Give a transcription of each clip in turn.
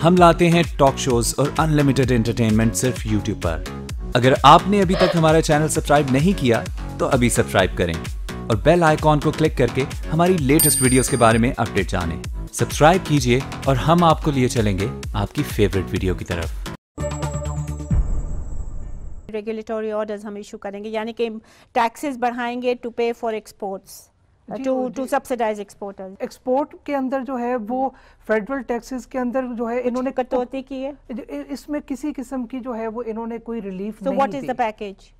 हम लाते हैं talk shows और अनलिमिटेड एंटरटेनमेंट सिर्फ यूट्यूब पर। अगर आपने अभी तक हमारा चैनल सब्सक्राइब नहीं किया तो अभी सब्सक्राइब करें और बेल आइकॉन को क्लिक करके हमारी लेटेस्ट वीडियोस के बारे में अपडेट जानें। सब्सक्राइब कीजिए और हम आपको लिए चलेंगे आपकी फेवरेट वीडियो की तरफ। रेगुलेटरी ऑर्डर्स हम इशू करेंगे, यानी कि टैक्सेस बढ़ाएंगे to pay for exports, to subsidize exporters. Export के अंदर जो है वो फेडरल टैक्सेस के अंदर जो है इन्होंने कटौती की है, इसमें किसी किस्म की जो है वो इन्होंने कोई रिलीफ नहीं दी। What is the package?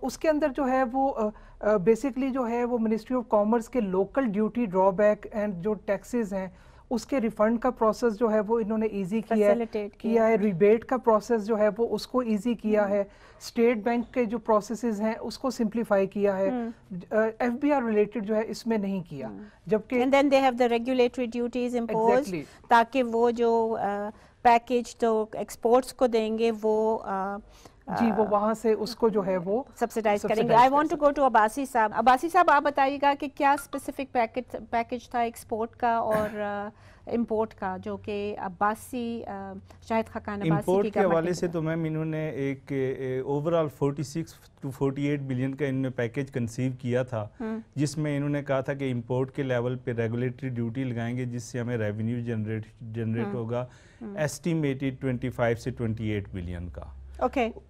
उसके अंदर जो है वो बेसिकली जो है वो मिनिस्ट्री ऑफ कॉमर्स के लोकल ड्यूटी ड्रॉबैक एंड जो टैक्सेस हैं उसके रिफंड का प्रोसेस जो है वो इन्होंने इजी किया है, रिबेट का प्रोसेस जो है वो उसको इजी किया है, स्टेट बैंक के जो प्रोसेसेस हैं उसको सिंप्लीफाई किया है, एफबीआर रिलेटेड जो है इसमें नहीं किया। जबकि and then they have the regulatory duties imposed ताकि वो जो पैकेज तो एक्सपोर्ट्स को देंगे वो जी वो वहाँ से उसको जो है वो सब्सिडाइज करेंगे। I want to go to Abbasi sahab. Abbasi साहब आप बताइएगा कि क्या स्पेसिफिक पैकेज था एक्सपोर्ट का और इंपोर्ट का, जो कि अब्बासी शाहिद खाकान अब्बासी इंपोर्ट के हवाले से तो मैम इन्होंने एक ओवरऑल 46 to 48 बिलियन का इन्होंने पैकेज कंसीव किया था, जिसमें इन्होंने कहा था कि इंपोर्ट के लेवल पे रेगुलेटरी ड्यूटी लगाएंगे जिससे हमें रेवेन्यू जनरेट होगा, एस्टिमेटेड 25 से 28 बिलियन का।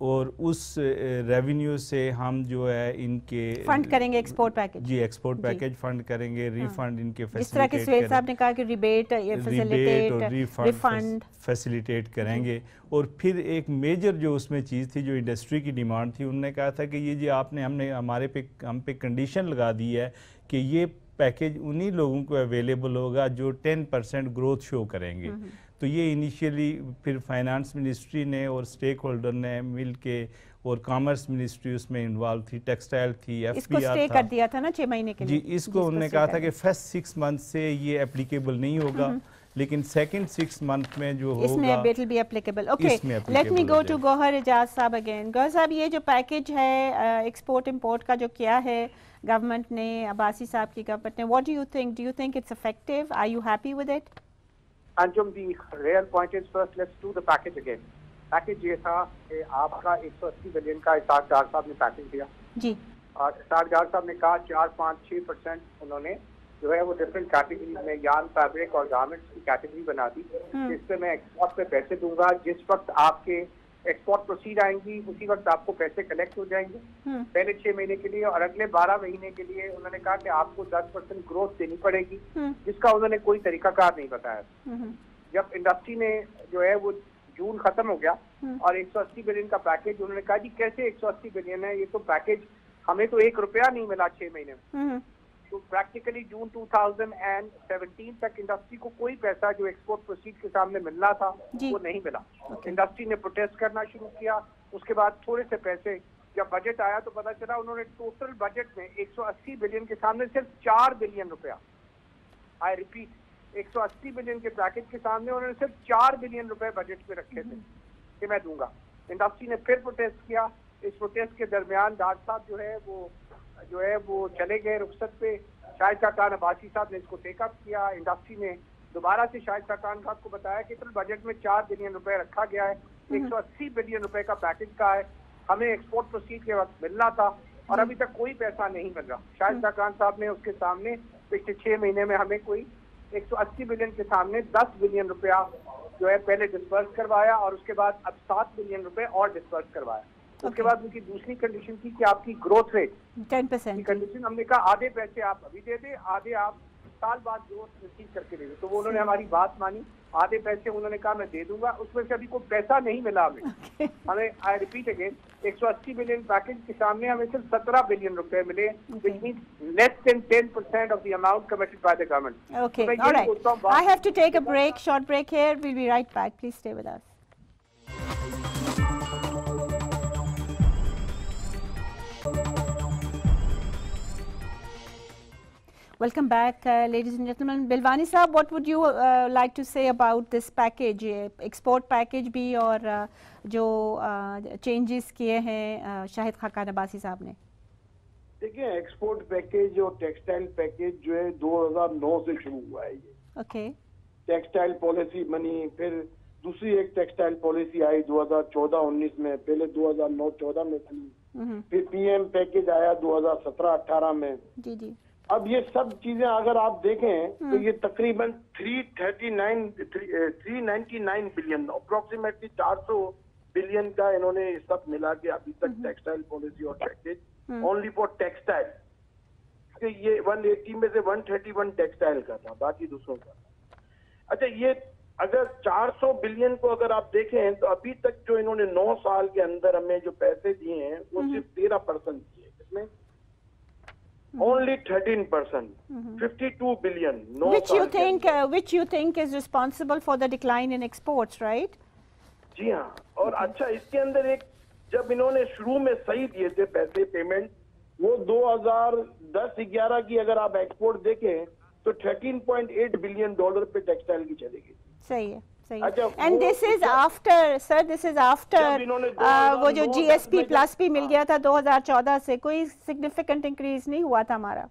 और उस रेवेन्यू से हम जो है इनके फंड करेंगे एक्सपोर्ट पैकेज। जी एक्सपोर्ट पैकेज फंड करेंगे, रिफंड इनके जिस तरह के सुहेल साहब ने कहा कि रिबेट और रिफंड फैसिलिटेट करेंगे। और फिर एक मेजर जो उसमें चीज़ थी जो इंडस्ट्री की डिमांड थी, उन्होंने कहा था कि ये जो हमने हम पे कंडीशन लगा दी है कि ये पैकेज उन्हीं लोगों को अवेलेबल होगा जो 10% ग्रोथ शो करेंगे। तो ये इनिशियली फिर फाइनेंस मिनिस्ट्री ने और स्टेक होल्डर ने मिल के और कॉमर्स मिनिस्ट्री उसमें इन्वॉल्व थी, टेक्सटाइल थी, इसको स्टे कर दिया था ना 6 महीने के लिए। जी इसको उन्होंने कहा था कि फर्स्ट 6 मंथ से ये एप्लीकेबल नहीं होगा, लेकिन सेकंड 6 मंथ में जो होगा इसमें it will be applicable. Okay, let me go to Gauhar Ejaz sahab again. Gauhar साहब, ये जो पैकेज है एक्सपोर्ट इंपोर्ट का जो किया है गवर्नमेंट ने, अब्बासी साहब की गवर्नमेंट ने, what do you think it's effective? Are you happy with it? Anjum, the real point is first let's do the package again. Package ये था कि आपका 180 बिलियन का इसाक डार साहब ने पैकेज दिया जी, और इसाक डार साहब ने कहा 4-5-6% उन्होंने जो है वो डिफरेंट कैटेगरीज में यार्न, फैब्रिक और गारमेंट्स की कैटेगरी बना दी। इस पे मैं एक्सपोर्ट पे पैसे दूंगा, जिस वक्त आपके एक्सपोर्ट प्रोसीड आएंगी उसी वक्त आपको पैसे कलेक्ट हो जाएंगे पहले 6 महीने के लिए, और अगले 12 महीने के लिए उन्होंने कहा कि आपको 10% ग्रोथ देनी पड़ेगी, जिसका उन्होंने कोई तरीकाकार नहीं बताया। जब इंडस्ट्री ने जो है वो जून खत्म हो गया और 180 बिलियन का पैकेज, उन्होंने कहा जी कैसे 180 बिलियन है, ये तो पैकेज हमें तो 1 रुपया नहीं मिला 6 महीने में। तो प्रैक्टिकली जून 2017 तक इंडस्ट्री को कोई पैसा जो एक्सपोर्ट प्रोसीड के सामने मिलना था वो नहीं मिला। इंडस्ट्री ने प्रोटेस्ट करना शुरू किया। उसके बाद थोड़े से पैसे, जब बजट आया तो पता चला उन्होंने टोटल बजट में 180 बिलियन के सामने सिर्फ 4 बिलियन रुपया, आई रिपीट 180 बिलियन के पैकेज के सामने उन्होंने सिर्फ 4 बिलियन रुपए बजट में रखे थे कि मैं दूंगा। इंडस्ट्री ने फिर प्रोटेस्ट किया। इस प्रोटेस्ट के दरमियान डार साहब जो है वो चले गए रुखसत पे। शाहिद खाकान अब्बासी साहब ने इसको टेकअप किया। इंडस्ट्री ने दोबारा से शाहिद खाकान साहब को बताया कि टोटल बजट में 4 बिलियन रुपए रखा गया है, 180 बिलियन रुपए का पैकेज का है, हमें एक्सपोर्ट प्रोसीड के वक्त मिलना था और अभी तक कोई पैसा नहीं मिल रहा। शाहिद खाकान साहब ने उसके सामने पिछले 6 महीने में हमें कोई 180 बिलियन के सामने 10 बिलियन रुपया जो है पहले डिस्पर्स करवाया और उसके बाद अब 7 बिलियन रुपए और डिस्पर्स करवाया। उसके बाद उनकी दूसरी कंडीशन थी कि आपकी ग्रोथ रेट 10% की कंडीशन, हमने कहा आधे पैसे आप अभी दे दें, आधे आप साल बाद ग्रोथ रिसीव करके दे दें। तो वो उन्होंने हमारी बात मानी, आधे पैसे उन्होंने कहा मैं दे दूंगा, उसमें से अभी कोई पैसा नहीं मिला हमें। हमें I repeat again 180 billion package के सामने हमें सिर्फ 17 बिलियन रुपए मिले, which means less than 10% of the amount committed by the government. Okay, all right. I have to take a break, short break here. We'll be right back. Please stay with us. Welcome back, ladies and gentlemen. Bilwani Saab, what would you like to say about this package, export package भी और जो changes किए हैं शाहिद खाकान अब्बासी साहब ने? देखिए, export package और textile package जो है 2009 से शुरू हुआ है ये। ओके। टेक्सटाइल पॉलिसी बनी, फिर दूसरी एक टेक्सटाइल पॉलिसी आई 2014-19 में, पहले 2009-14 में थी, फिर पीएम पैकेज आया 2017-18 में। जी जी। अब ये सब चीजें अगर आप देखें तो ये तकरीबन 399 बिलियन, अप्रोक्सीमेटली 400 बिलियन का इन्होंने सब मिला के अभी तक टेक्सटाइल पॉलिसी और पैकेज ओनली फॉर टेक्सटाइल, ये 180 में से 131 टेक्सटाइल का था, बाकी दूसरों का। अच्छा, ये अगर 400 बिलियन को अगर आप देखें तो अभी तक जो इन्होंने 9 साल के अंदर हमें जो पैसे दिए हैं वो सिर्फ 13% दिए, कितने? Only 13%, 52 billion. Which you think is responsible for the decline in exports, right? जी हाँ, और अच्छा इसके अंदर एक, जब इन्होंने शुरू में सही दिए थे पैसे पेमेंट, वो 2010-11 की अगर आप एक्सपोर्ट देखें तो $13.8 बिलियन पे टेक्सटाइल की चलेगी। सही है, सही है। And this is after, sir this is after वो जो जीएसपी प्लस भी मिल गया था 2014 से, कोई सिग्निफिकेंट इंक्रीज नहीं हुआ था हमारा।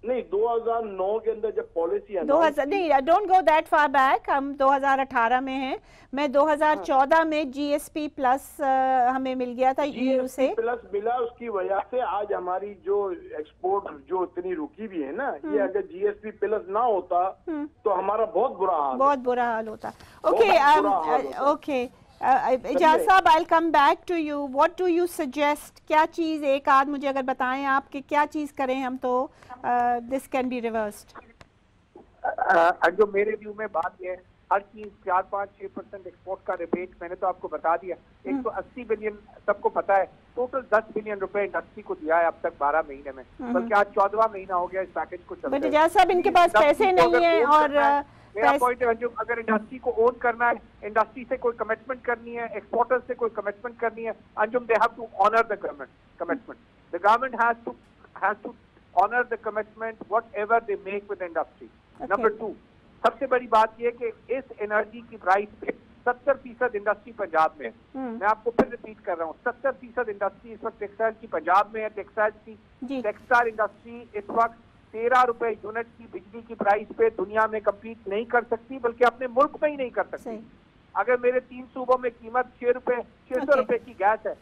नहीं, 2009 के अंदर जब पॉलिसी नहीं, don't go that far back, हम 2018 में हैं। मैं 2014 में जीएसपी प्लस हमें मिल गया था ईयू से, प्लस मिला, उसकी वजह से आज हमारी जो एक्सपोर्ट जो इतनी रुकी भी है ना, ये अगर जीएसपी प्लस ना होता तो हमारा बहुत बुरा हाल होता। Okay Ejaz sahab, I will come back to you. What do you suggest, क्या चीज एक आध मुझे अगर बताएं आप कि क्या चीज करें हम तो दिस कैन बी रिवर्स्ड? जो मेरे व्यू में बात है, हर चीज 4-5-6% एक्सपोर्ट का रिबेट मैंने तो आपको बता दिया। 180 बिलियन सबको पता है, टोटल 10 बिलियन रुपए इंडस्ट्री को दिया है अब तक 12 महीने में, बल्कि आज 14वां महीना हो गया इस पैकेज को चलते। बट एजाज साहब, इनके पास पैसे नहीं है, और मेरा पॉइंट है अंजुम, अगर इंडस्ट्री को ओन करना है, इंडस्ट्री से कोई कमिटमेंट करनी है, एक्सपोर्टर्स से कोई कमिटमेंट करनी है, Anjum they have to honour the commitment. The government has to honour the commitment whatever they make with industry. Number 2, सबसे बड़ी बात यह कि इस एनर्जी की प्राइस पे 70% इंडस्ट्री पंजाब में है। मैं आपको फिर रिपीट कर रहा हूँ, 70% इंडस्ट्री इस वक्त टेक्सटाइल की पंजाब में है। टेक्सटाइल इंडस्ट्री इस वक्त 13 रुपए यूनिट की बिजली की प्राइस पे दुनिया में कम्पीट नहीं कर सकती, बल्कि अपने मुल्क में ही नहीं कर सकती। अगर मेरे 3 सूबों में कीमत 600 रुपए की गैस है,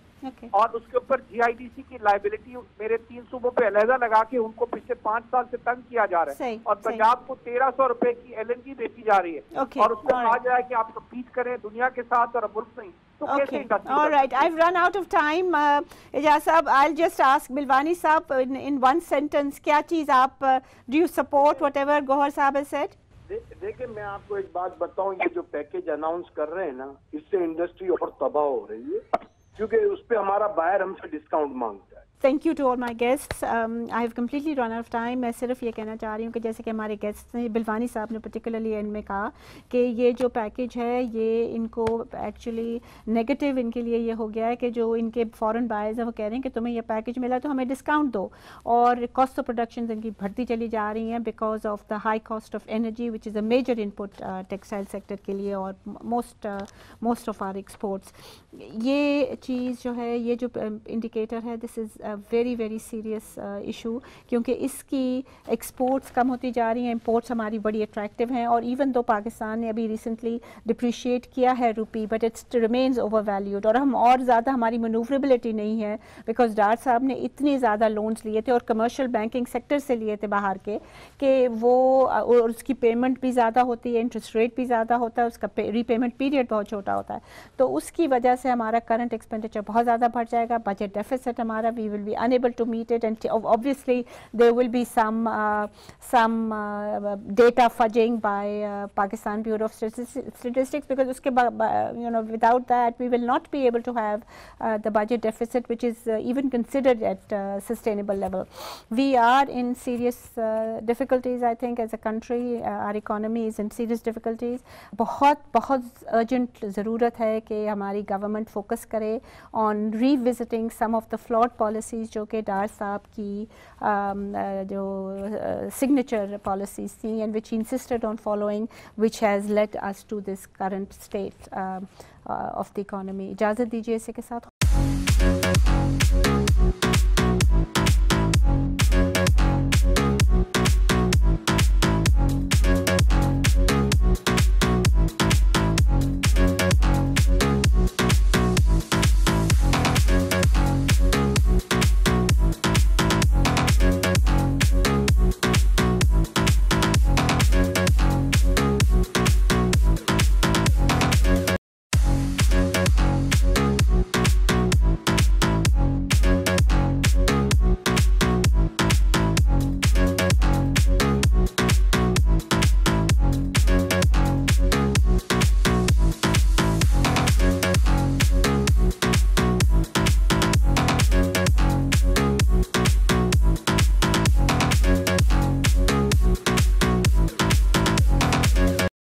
और उसके ऊपर जीआईडीसी की लाइबिलिटी मेरे 3 सूबों पे अलहदा लगा के उनको पिछले 5 साल से तंग किया जा रहा है, और पंजाब को 1300 रुपए की एलएनजी बेची जा रही है, और उसको कहा जाए कि आप कम्पीट करें दुनिया के साथ और मुल्क नहीं, तो कैसे industry? All right, I've run out of time. Ejaz sahab, I'll just ask बिलवानी साहब in one sentence, क्या चीज आप do you support whatever Gauhar साहब has said? देखिए, मैं आपको एक बात बताऊं, ये जो पैकेज अनाउंस कर रहे हैं ना, इससे इंडस्ट्री और तबाह हो रही है, क्योंकि उस पे हमारा बायर हमसे डिस्काउंट मांगता है। Thank you to all my guests. I have completely run out of time. मैं सिर्फ ये कहना चाह रही हूँ कि जैसे कि हमारे गेस्ट ने, बिलवानी साहब ने पर्टिकुलरली एंड में कहा कि ये जो पैकेज है ये इनको एक्चुअली नेगेटिव इनके लिए ये हो गया है कि जो इनके फॉरेन बायर्स हैं वो कह रहे हैं कि तुम्हें ये पैकेज मिला तो हमें डिस्काउंट दो, और कॉस्ट ऑफ प्रोडक्शन इनकी बढ़ती चली जा रही हैं because of the high cost of energy which is a major input textile sector के लिए और मोस्ट ऑफ आर एक्सपोर्ट्स। ये चीज़ जो है, ये जो इंडिकेटर है, this is very very serious issue, क्योंकि इसकी एक्सपोर्ट्स कम होती जा रही हैं, इंपोर्ट्स हमारी बड़ी अट्रैक्टिव हैं, और इवन दो पाकिस्तान ने अभी रिसेंटली डिप्रिशिएट किया है rupee, but it's remains over valued, और हम और ज़्यादा हमारी मनूवरेबिलिटी नहीं है बिकॉज डार साहब ने इतने ज़्यादा लोन्स लिए थे और कमर्शियल बैंकिंग सेक्टर से लिए थे बाहर के, कि वो और उसकी पेमेंट भी ज़्यादा होती है, इंटरेस्ट रेट भी ज़्यादा होता है, उसका रीपेमेंट पीरियड बहुत छोटा होता है, तो उसकी वजह से हमारा करंट एक्सपेंडिचर बहुत ज़्यादा बढ़ जाएगा, बजट डेफिसिट हमारा, we will be unable to meet it, and obviously there will be some data fudging by Pakistan Bureau of Statistics, because uske without that we will not be able to have the budget deficit which is even considered at sustainable level. We are in serious difficulties, I think, as a country. Our economy is in serious difficulties. बहुत urgent ज़रूरत है कि हमारी government focus करे on revisiting some of the flawed policies जो कि डार साहब की जो सिग्नेचर पॉलिसीज थी and which he insisted on following, which has led us to this current state of the economy. इजाज़त दीजिए इसी के साथ।